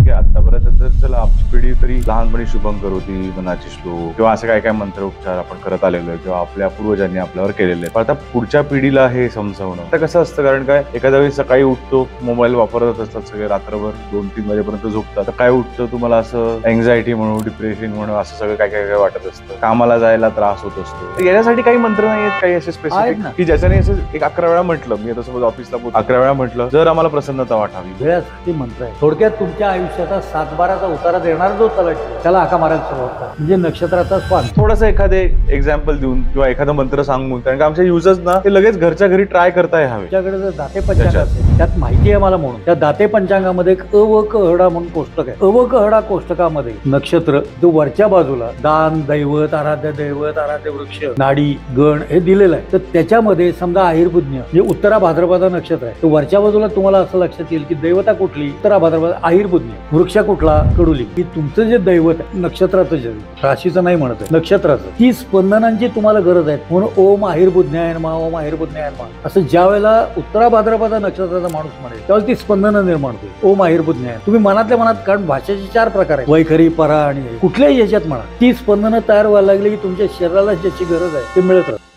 ठीक आहे आतापर्यंत तर चला आमची पिढी तरी लहानपणी शुभंकर होती, मनाची श्लोक किंवा असं काय काय मंत्रोपचार आपण करत आलेलो आहे किंवा आपल्या पूर्वजांनी आपल्यावर केलेले आहे. पण आता पुढच्या पिढीला हे समजावणं आता कसं असतं, कारण काय एखाद्या वेळी सकाळी उठतो, मोबाईल वापरत असतात सगळे, रात्रभर 2-3 वाजेपर्यंत झोपतात. तर काय उठतं तुम्हाला असं एन्झायटी म्हणून, डिप्रेशन म्हणून असं सगळं काय काय काय वाटत असतं, कामाला जायला त्रास होत असतो. तर याच्यासाठी काही मंत्र नाही आहेत काही असे स्पेसिफिक की ज्याच्याने असं एक 11 वेळा म्हटलं, मी आता समज ऑफिसला 11 वेळा म्हटलं जर आम्हाला प्रसन्नता वाटावी, वेळासाठी मंत्र आहे. थोडक्यात तुमच्या आयुष्याचा 7-12चा उतारा देणार जो तलाठी त्याला हाका मारायला सुरुवात करा, म्हणजे नक्षत्राचा स्वान. थोडंसं एखादे एक्झाम्पल देऊन किंवा एखादा मंत्र सांगून, कारण का आमच्या युजर्स ना ते लगेच घरच्या घरी ट्राय करता यावे. तुमच्याकडे जर दाते पंचांग असेल, त्यात माहिती आहे मला म्हणून, त्या दाते पंचांगामध्ये एक अ व क हडा म्हणून कोष्टक आहे. अ व क हडा कोष्टकामध्ये नक्षत्र जो वरच्या बाजूला दान, दैवत, आराध्य वृक्ष, नाडी, गण हे दिलेलं आहे. तर त्याच्यामध्ये समजा आहिर्बुज्ञ म्हणजे उत्तरा भाद्रपदा नक्षत्र आहे, तर वरच्या बाजूला तुम्हाला असं लक्षात येईल की देवता कुठली, उत्तरा भाद्रपदा आहिर्बुज्ञ, वृक्ष कुठला, कडुली, की तुमचं जे दैवत आहे नक्षत्राचं, जे राशीचं नाही म्हणत आहे, नक्षत्राचं, ती स्पंदनांची तुम्हाला गरज आहे. म्हणून ओम आहिर्बुज्ञाय नमः, ओम आहिर्बुज्ञाय नमः असं ज्या वेळेला उत्तरा भाद्रपदा नक्षत्राचा माणूस म्हणेल त्यावेळेला ती स्पंदनं निर्माण होईल. ओम आहिर्बुज्ञाय तुम्ही मनातल्या मनात, कारण भाषेचे 4 प्रकार आहेत, वैखरी, परा आणि कुठल्याही याच्यात म्हणा, ती स्पंदनं तयार व्हायला लागली की तुमच्या शरीराला ज्याची गरज आहे ते मिळत राहतं.